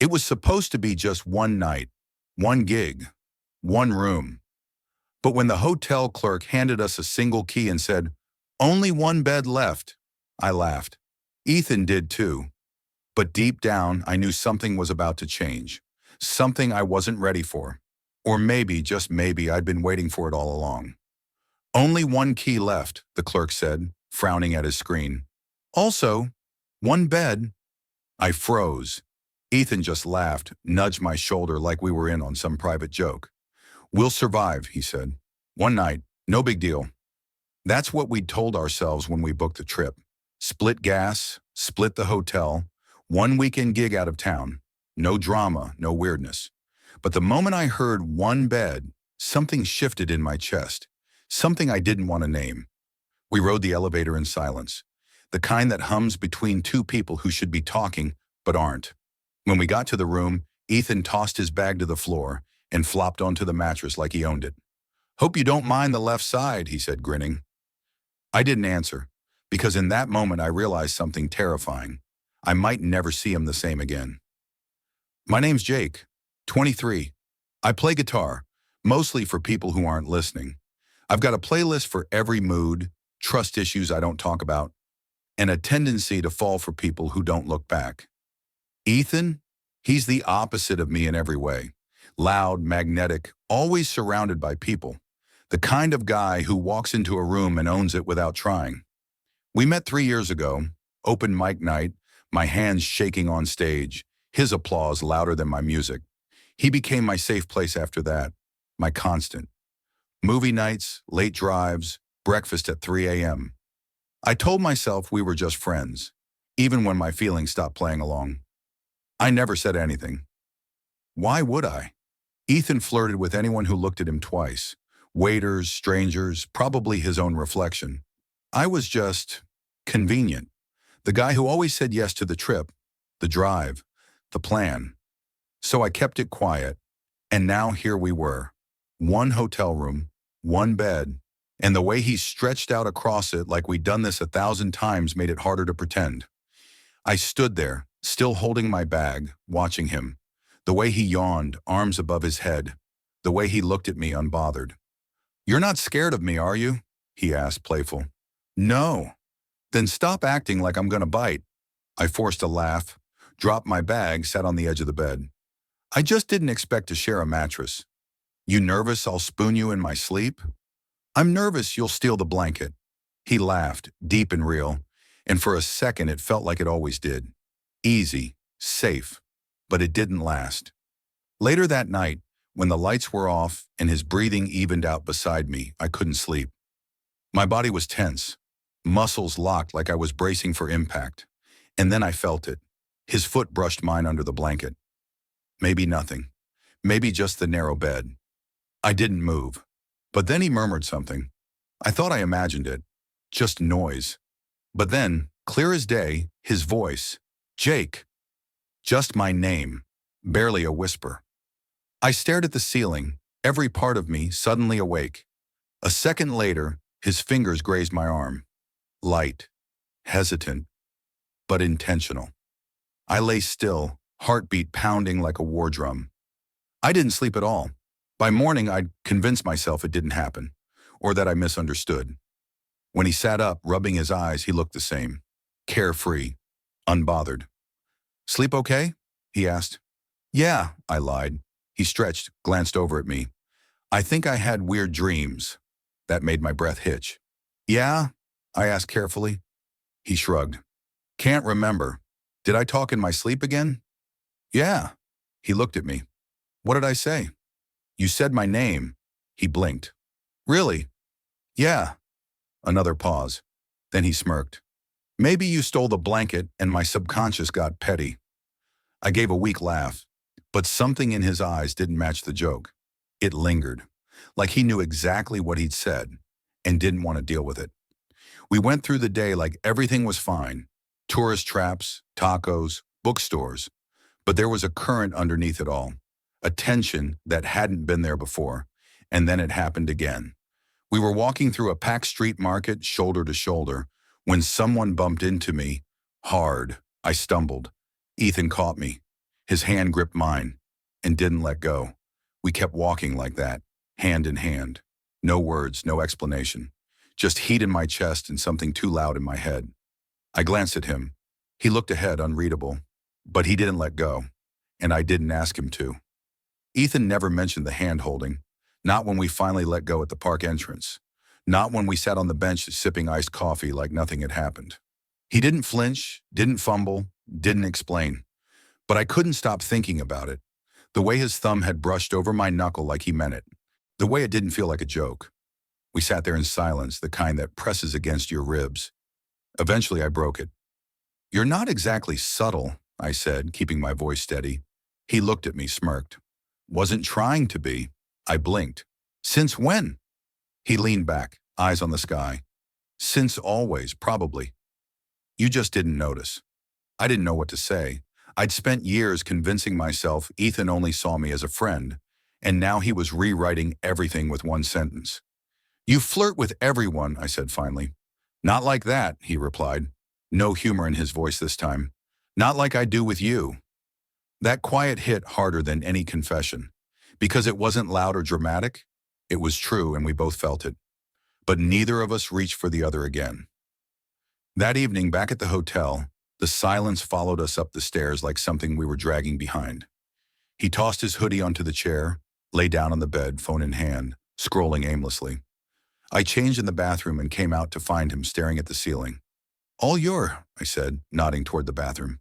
It was supposed to be just one night, one gig, one room. But when the hotel clerk handed us a single key and said, "Only one bed left," I laughed. Ethan did too. But deep down, I knew something was about to change. Something I wasn't ready for. Or maybe, just maybe, I'd been waiting for it all along. "Only one key left," the clerk said, frowning at his screen. "Also, one bed." I froze. Ethan just laughed, nudged my shoulder like we were in on some private joke. "We'll survive," he said. "One night, no big deal." That's what we'd told ourselves when we booked the trip. Split gas, split the hotel, one weekend gig out of town. No drama, no weirdness. But the moment I heard one bed, something shifted in my chest. Something I didn't want to name. We rode the elevator in silence. The kind that hums between two people who should be talking, but aren't. When we got to the room, Ethan tossed his bag to the floor and flopped onto the mattress like he owned it. "Hope you don't mind the left side," he said, grinning. I didn't answer, because in that moment I realized something terrifying. I might never see him the same again. "My name's Jake, 23. I play guitar, mostly for people who aren't listening. I've got a playlist for every mood, trust issues I don't talk about, and a tendency to fall for people who don't look back." Ethan? He's the opposite of me in every way. Loud, magnetic, always surrounded by people. The kind of guy who walks into a room and owns it without trying. We met 3 years ago, open mic night, my hands shaking on stage, his applause louder than my music. He became my safe place after that, my constant. Movie nights, late drives, breakfast at 3 a.m. I told myself we were just friends, even when my feelings stopped playing along. I never said anything. Why would I? Ethan flirted with anyone who looked at him twice. Waiters, strangers, probably his own reflection. I was just convenient. The guy who always said yes to the trip, the drive, the plan. So I kept it quiet, and now here we were. One hotel room, one bed, and the way he stretched out across it like we'd done this 1,000 times made it harder to pretend. I stood there, still holding my bag, watching him. The way he yawned, arms above his head. The way he looked at me unbothered. "You're not scared of me, are you?" he asked, playful. "No." "Then stop acting like I'm gonna bite." I forced a laugh, dropped my bag, sat on the edge of the bed. "I just didn't expect to share a mattress." "You nervous I'll spoon you in my sleep?" "I'm nervous you'll steal the blanket." He laughed, deep and real, and for a second it felt like it always did. Easy, safe, but it didn't last. Later that night, when the lights were off and his breathing evened out beside me, I couldn't sleep. My body was tense, muscles locked like I was bracing for impact. And then I felt it. His foot brushed mine under the blanket. Maybe nothing. Maybe just the narrow bed. I didn't move. But then he murmured something. I thought I imagined it. Just noise. But then, clear as day, his voice. "Jake." Just my name. Barely a whisper. I stared at the ceiling, every part of me suddenly awake. A second later, his fingers grazed my arm. Light, hesitant, but intentional. I lay still, heartbeat pounding like a war drum. I didn't sleep at all. By morning, I'd convinced myself it didn't happen, or that I misunderstood. When he sat up, rubbing his eyes, he looked the same. Carefree, unbothered. "Sleep okay?" he asked. "Yeah," I lied. He stretched, glanced over at me. "I think I had weird dreams." That made my breath hitch. "Yeah?" I asked carefully. He shrugged. "Can't remember. Did I talk in my sleep again?" "Yeah." He looked at me. "What did I say?" "You said my name." He blinked. "Really?" "Yeah." Another pause. Then he smirked. "Maybe you stole the blanket and my subconscious got petty." I gave a weak laugh, but something in his eyes didn't match the joke. It lingered, like he knew exactly what he'd said and didn't want to deal with it. We went through the day like everything was fine. Tourist traps, tacos, bookstores. But there was a current underneath it all. A tension that hadn't been there before. And then it happened again. We were walking through a packed street market, shoulder to shoulder, when someone bumped into me. Hard. I stumbled. Ethan caught me. His hand gripped mine and didn't let go. We kept walking like that, hand in hand. No words, no explanation. Just heat in my chest and something too loud in my head. I glanced at him. He looked ahead, unreadable. But he didn't let go, and I didn't ask him to. Ethan never mentioned the hand-holding, not when we finally let go at the park entrance, not when we sat on the bench sipping iced coffee like nothing had happened. He didn't flinch, didn't fumble, didn't explain. But I couldn't stop thinking about it. The way his thumb had brushed over my knuckle like he meant it. The way it didn't feel like a joke. We sat there in silence, the kind that presses against your ribs. Eventually I broke it. "You're not exactly subtle," I said, keeping my voice steady. He looked at me, smirked. "Wasn't trying to be." I blinked. "Since when?" He leaned back, eyes on the sky. "Since always, probably. You just didn't notice." I didn't know what to say. I'd spent years convincing myself Ethan only saw me as a friend, and now he was rewriting everything with one sentence. "You flirt with everyone," I said finally. "Not like that," he replied. No humor in his voice this time. "Not like I do with you." That quiet hit harder than any confession. Because it wasn't loud or dramatic, it was true and we both felt it. But neither of us reached for the other again. That evening, back at the hotel, the silence followed us up the stairs like something we were dragging behind. He tossed his hoodie onto the chair, lay down on the bed, phone in hand, scrolling aimlessly. I changed in the bathroom and came out to find him staring at the ceiling. "All your," I said, nodding toward the bathroom.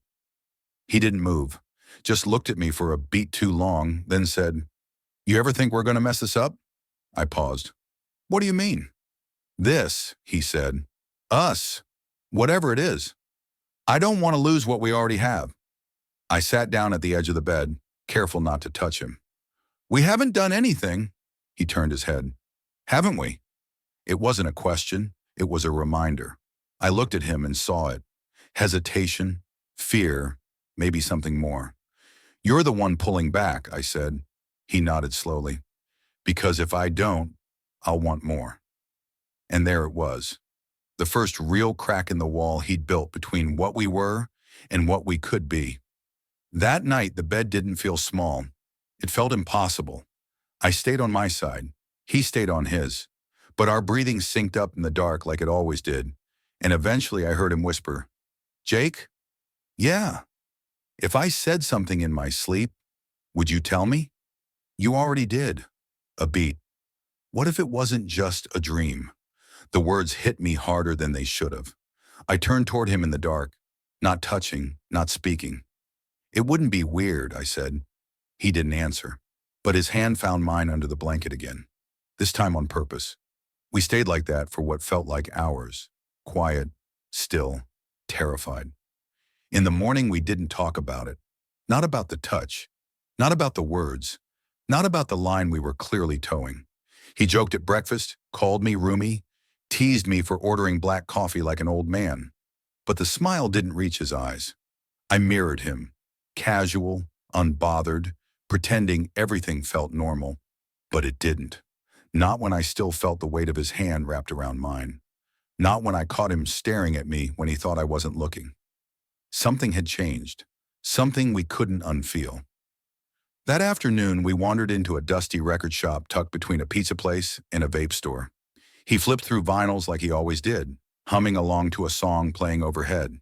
He didn't move, just looked at me for a beat too long, then said, "You ever think we're going to mess this up?" I paused. "What do you mean?" "This," he said. "Us. Whatever it is. I don't want to lose what we already have." I sat down at the edge of the bed, careful not to touch him. "We haven't done anything." He turned his head. "Haven't we?" It wasn't a question, it was a reminder. I looked at him and saw it. Hesitation, fear, maybe something more. "You're the one pulling back," I said. He nodded slowly. "Because if I don't, I'll want more." And there it was. The first real crack in the wall he'd built between what we were and what we could be. That night, the bed didn't feel small. It felt impossible. I stayed on my side. He stayed on his. But our breathing synced up in the dark like it always did. And eventually I heard him whisper, "Jake?" "Yeah." "If I said something in my sleep, would you tell me?" "You already did." A beat. What if it wasn't just a dream? The words hit me harder than they should have. I turned toward him in the dark, not touching, not speaking. "It wouldn't be weird," I said. He didn't answer, but his hand found mine under the blanket again, this time on purpose. We stayed like that for what felt like hours, quiet, still, terrified. In the morning, we didn't talk about it. Not about the touch, not about the words, not about the line we were clearly towing. He joked at breakfast, called me roomy, teased me for ordering black coffee like an old man. But the smile didn't reach his eyes. I mirrored him, casual, unbothered, pretending everything felt normal. But it didn't. Not when I still felt the weight of his hand wrapped around mine. Not when I caught him staring at me when he thought I wasn't looking. Something had changed. Something we couldn't unfeel. That afternoon, we wandered into a dusty record shop tucked between a pizza place and a vape store. He flipped through vinyls like he always did, humming along to a song playing overhead.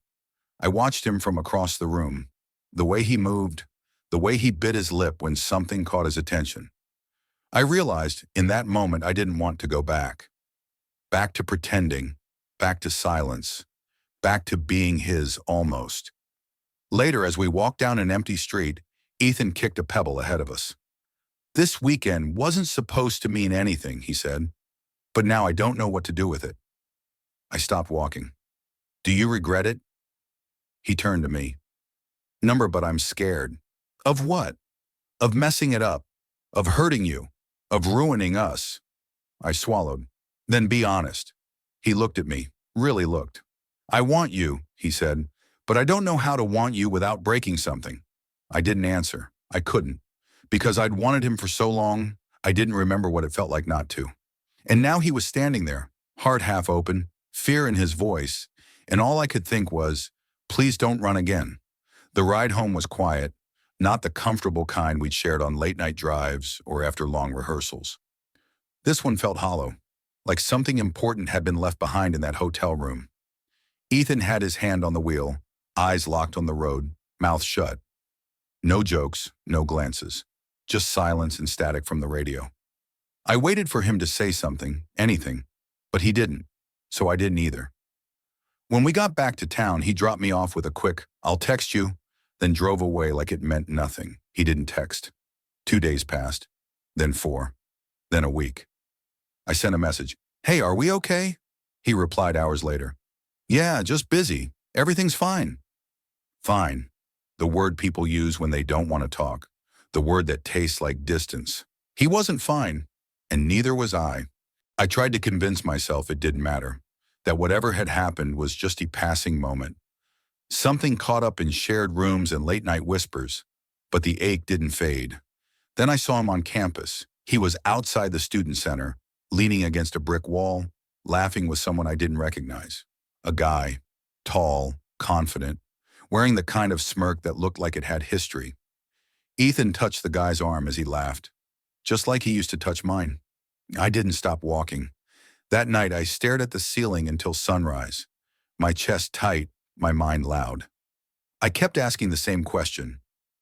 I watched him from across the room. The way he moved, the way he bit his lip when something caught his attention. I realized in that moment I didn't want to go back. Back to pretending, back to silence, back to being his almost. Later, as we walked down an empty street, Ethan kicked a pebble ahead of us. "This weekend wasn't supposed to mean anything," he said, "but now I don't know what to do with it." I stopped walking. "Do you regret it?" He turned to me. "Number, but I'm scared." "Of what?" "Of messing it up, of hurting you, of ruining us." I swallowed. "Then be honest." He looked at me, really looked. "I want you," he said, "but I don't know how to want you without breaking something." I didn't answer. I couldn't. Because I'd wanted him for so long, I didn't remember what it felt like not to. And now he was standing there, heart half open, fear in his voice, and all I could think was, please don't run again. The ride home was quiet. not the comfortable kind we'd shared on late-night drives or after long rehearsals. This one felt hollow, like something important had been left behind in that hotel room. Ethan had his hand on the wheel, eyes locked on the road, mouth shut. No jokes, no glances, just silence and static from the radio. I waited for him to say something, anything, but he didn't, so I didn't either. When we got back to town, he dropped me off with a quick, "I'll text you," then drove away like it meant nothing. He didn't text. 2 days passed, then 4, then a week. I sent a message, "Hey, are we okay?" He replied hours later, "Yeah, just busy. Everything's fine." Fine. The word people use when they don't want to talk. The word that tastes like distance. He wasn't fine, and neither was I. I tried to convince myself it didn't matter, that whatever had happened was just a passing moment. Something caught up in shared rooms and late-night whispers, but the ache didn't fade. Then I saw him on campus. He was outside the student center, leaning against a brick wall, laughing with someone I didn't recognize. A guy, tall, confident, wearing the kind of smirk that looked like it had history. Ethan touched the guy's arm as he laughed, just like he used to touch mine. I didn't stop walking. That night, I stared at the ceiling until sunrise, my chest tight, my mind loud. I kept asking the same question.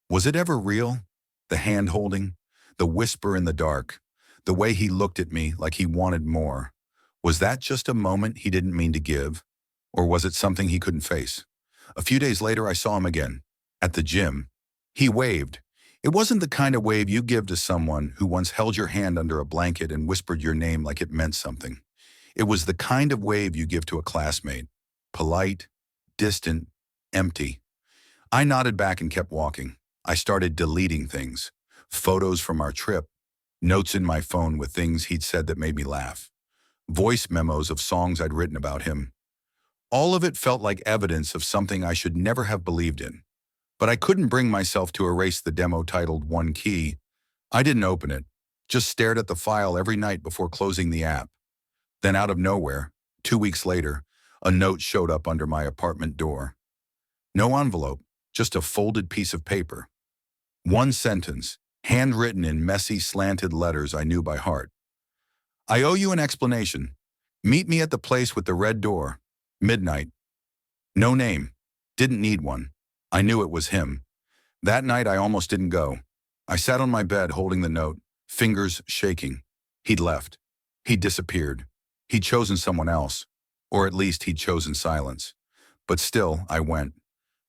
Was it ever real? The hand-holding, the whisper in the dark, the way he looked at me like he wanted more. Was that just a moment he didn't mean to give? Or was it something he couldn't face? A few days later, I saw him again, at the gym. He waved. It wasn't the kind of wave you give to someone who once held your hand under a blanket and whispered your name like it meant something. It was the kind of wave you give to a classmate. Polite, distant, empty. I nodded back and kept walking. I started deleting things. Photos from our trip. Notes in my phone with things he'd said that made me laugh. Voice memos of songs I'd written about him. All of it felt like evidence of something I should never have believed in. But I couldn't bring myself to erase the demo titled One Key. I didn't open it, just stared at the file every night before closing the app. Then out of nowhere, 2 weeks later, a note showed up under my apartment door. No envelope, just a folded piece of paper. One sentence, handwritten in messy, slanted letters I knew by heart. I owe you an explanation. Meet me at the place with the red door. Midnight. No name. Didn't need one. I knew it was him. That night I almost didn't go. I sat on my bed holding the note, fingers shaking. He'd left. He'd disappeared. He'd chosen someone else. Or at least he'd chosen silence. But still, I went.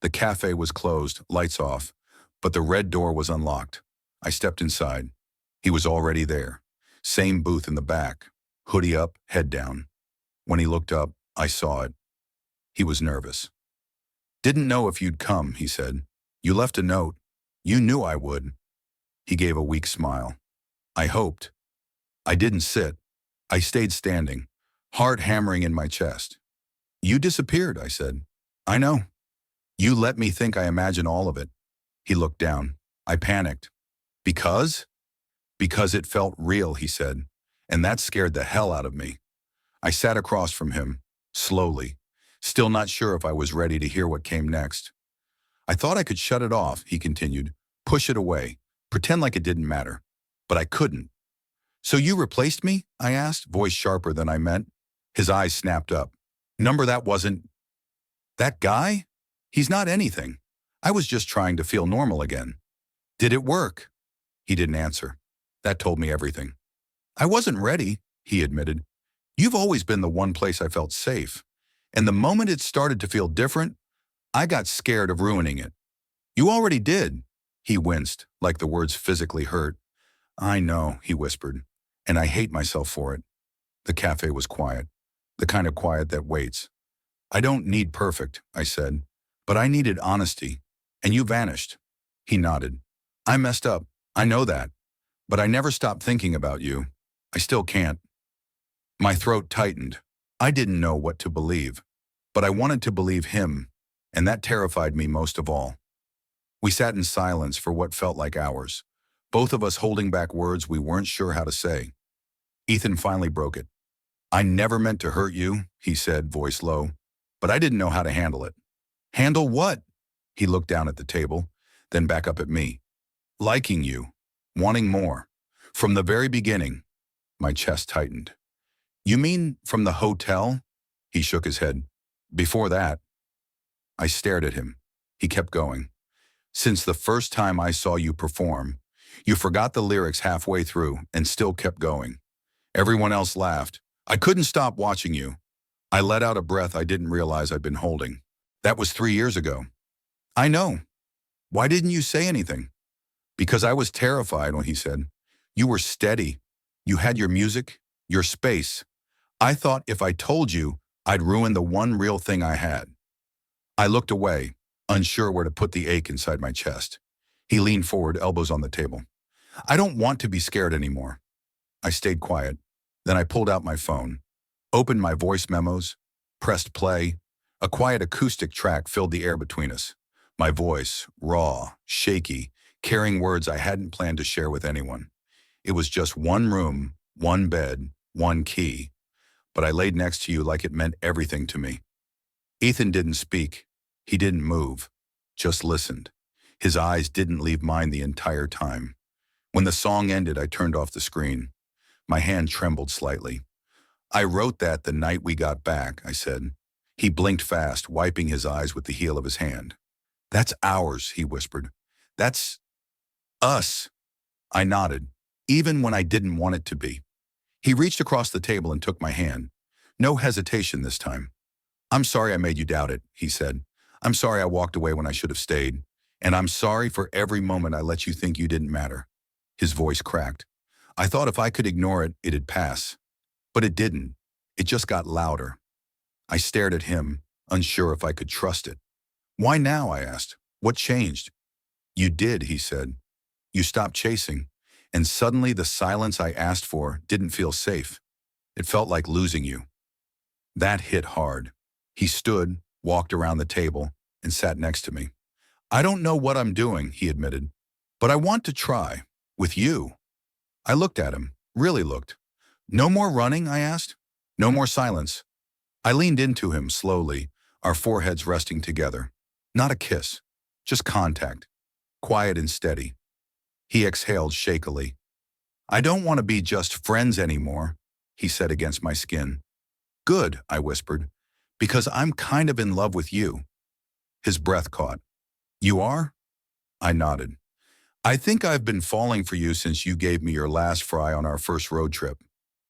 The cafe was closed, lights off, but the red door was unlocked. I stepped inside. He was already there. Same booth in the back. Hoodie up, head down. When he looked up, I saw it. He was nervous. "Didn't know if you'd come," he said. "You left a note. You knew I would." He gave a weak smile. I hoped. I didn't sit. I stayed standing, heart hammering in my chest. "You disappeared," I said. "I know. You let me think I imagine all of it." He looked down. I panicked. "Because?" "Because it felt real," he said, and that scared the hell out of me. I sat across from him, slowly, still not sure if I was ready to hear what came next. "I thought I could shut it off," he continued, "push it away, pretend like it didn't matter. But I couldn't." "So you replaced me?" I asked, voice sharper than I meant. His eyes snapped up. "Number that wasn't—" "That guy? He's not anything. I was just trying to feel normal again." "Did it work?" He didn't answer. That told me everything. "I wasn't ready," he admitted. "You've always been the one place I felt safe. And the moment it started to feel different, I got scared of ruining it." "You already did." He winced, like the words physically hurt. "I know," he whispered, "and I hate myself for it." The cafe was quiet, the kind of quiet that waits. "I don't need perfect," I said, "but I needed honesty, and you vanished." He nodded. "I messed up. I know that. But I never stopped thinking about you. I still can't." My throat tightened. I didn't know what to believe, but I wanted to believe him, and that terrified me most of all. We sat in silence for what felt like hours, both of us holding back words we weren't sure how to say. Ethan finally broke it. "I never meant to hurt you," he said, voice low, "but I didn't know how to handle it." "Handle what?" He looked down at the table. then back up at me. Liking you, wanting more. From the very beginning, my chest tightened. You mean from the hotel? He shook his head. Before that. I stared at him. He kept going. Since the first time I saw you perform, you forgot the lyrics halfway through and still kept going. Everyone else laughed. I couldn't stop watching you. I let out a breath I didn't realize I'd been holding. That was 3 years ago. I know. Why didn't you say anything? Because I was terrified when he said, you were steady. You had your music, your space. I thought if I told you, I'd ruin the one real thing I had. I looked away, unsure where to put the ache inside my chest. He leaned forward, elbows on the table. I don't want to be scared anymore. I stayed quiet. Then I pulled out my phone, opened my voice memos, pressed play. A quiet acoustic track filled the air between us. My voice, raw, shaky, carrying words I hadn't planned to share with anyone. It was just one room, one bed, one key. But I laid next to you like it meant everything to me. Ethan didn't speak. He didn't move, just listened. His eyes didn't leave mine the entire time. When the song ended, I turned off the screen. My hand trembled slightly. I wrote that the night we got back, I said. He blinked fast, wiping his eyes with the heel of his hand. That's ours, he whispered. That's us. I nodded, even when I didn't want it to be. He reached across the table and took my hand. No hesitation this time. I'm sorry I made you doubt it, he said. I'm sorry I walked away when I should have stayed. And I'm sorry for every moment I let you think you didn't matter. His voice cracked. I thought if I could ignore it, it'd pass. But it didn't. It just got louder. I stared at him, unsure if I could trust it. Why now, I asked. What changed? You did, he said. You stopped chasing, and suddenly the silence I asked for didn't feel safe. It felt like losing you. That hit hard. He stood, walked around the table, and sat next to me. I don't know what I'm doing, he admitted, but I want to try. With you. I looked at him, really looked. No more running, I asked. No more silence. I leaned into him slowly, our foreheads resting together. Not a kiss, just contact, quiet and steady. He exhaled shakily. I don't want to be just friends anymore, he said against my skin. Good, I whispered, because I'm kind of in love with you. His breath caught. You are? I nodded. I think I've been falling for you since you gave me your last fry on our first road trip.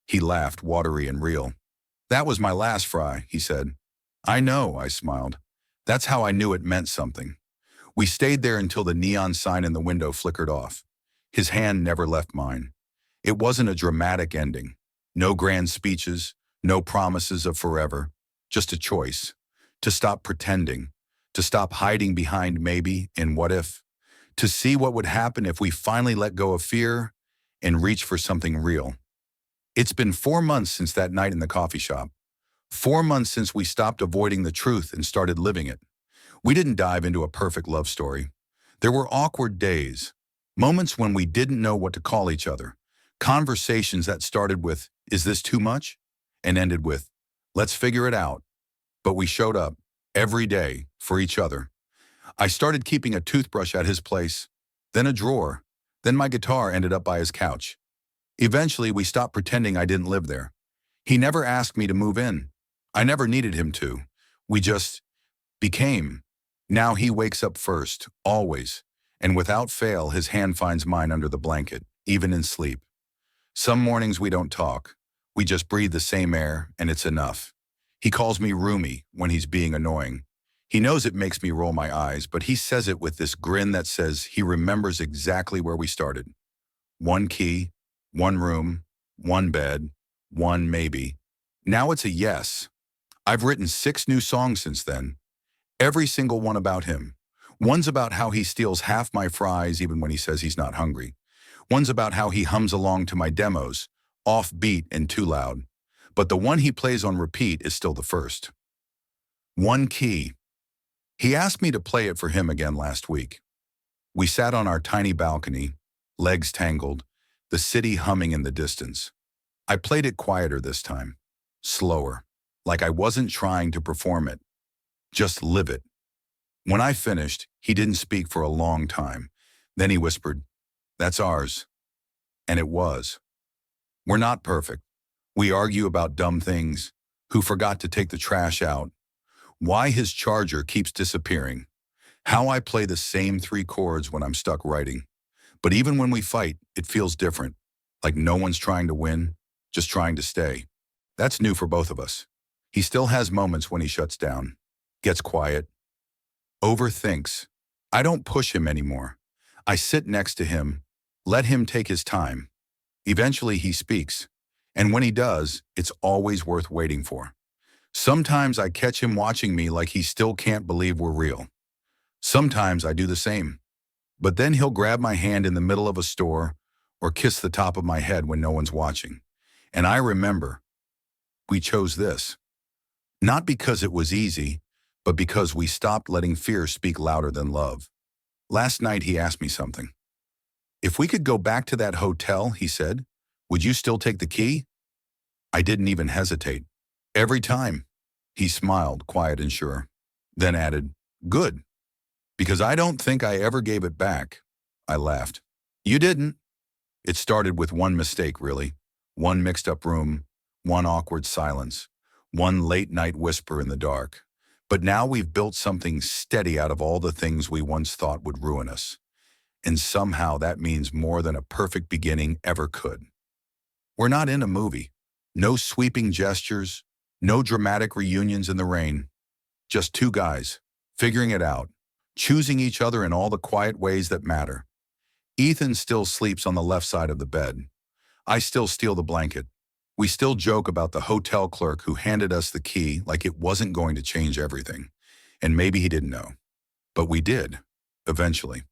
He laughed, watery and real. That was my last fry, he said. I know, I smiled. That's how I knew it meant something. We stayed there until the neon sign in the window flickered off. His hand never left mine. It wasn't a dramatic ending. No grand speeches, no promises of forever. Just a choice. To stop pretending. To stop hiding behind maybe and what if. To see what would happen if we finally let go of fear and reach for something real. It's been 4 months since that night in the coffee shop. 4 months since we stopped avoiding the truth and started living it. We didn't dive into a perfect love story. There were awkward days, moments when we didn't know what to call each other, conversations that started with, is this too much? And ended with, let's figure it out. But we showed up, every day, for each other. I started keeping a toothbrush at his place, then a drawer, then my guitar ended up by his couch. Eventually, we stopped pretending I didn't live there. He never asked me to move in. I never needed him to. We just became. Now he wakes up first, always, and without fail, his hand finds mine under the blanket, even in sleep. Some mornings we don't talk. We just breathe the same air, and it's enough. He calls me Roomy when he's being annoying. He knows it makes me roll my eyes, but he says it with this grin that says he remembers exactly where we started. One key, one room, one bed, one maybe. Now it's a yes. I've written 6 new songs since then. Every single one about him. One's about how he steals half my fries even when he says he's not hungry. One's about how he hums along to my demos, offbeat and too loud. But the one he plays on repeat is still the first. One key. He asked me to play it for him again last week. We sat on our tiny balcony, legs tangled, the city humming in the distance. I played it quieter this time, slower, like I wasn't trying to perform it. Just live it. When I finished, he didn't speak for a long time. Then he whispered, "That's ours." And it was. We're not perfect. We argue about dumb things. Who forgot to take the trash out? Why his charger keeps disappearing. How I play the same 3 chords when I'm stuck writing. But even when we fight, it feels different. Like no one's trying to win, just trying to stay. That's new for both of us. He still has moments when he shuts down, gets quiet, overthinks. I don't push him anymore. I sit next to him, let him take his time. Eventually he speaks, and when he does, it's always worth waiting for. Sometimes I catch him watching me like he still can't believe we're real. Sometimes I do the same. But then he'll grab my hand in the middle of a store or kiss the top of my head when no one's watching. And I remember, we chose this. Not because it was easy, but because we stopped letting fear speak louder than love. Last night he asked me something. "If we could go back to that hotel," he said, "would you still take the key?" I didn't even hesitate. "Every time." He smiled, quiet and sure. Then added, "Good. Because I don't think I ever gave it back." I laughed. "You didn't." It started with one mistake, really. One mixed-up room, one awkward silence, one late-night whisper in the dark. But now we've built something steady out of all the things we once thought would ruin us. And somehow that means more than a perfect beginning ever could. We're not in a movie. No sweeping gestures, no dramatic reunions in the rain. Just 2 guys, figuring it out, choosing each other in all the quiet ways that matter. Ethan still sleeps on the left side of the bed. I still steal the blanket. We still joke about the hotel clerk who handed us the key like it wasn't going to change everything. And maybe he didn't know. But we did, eventually.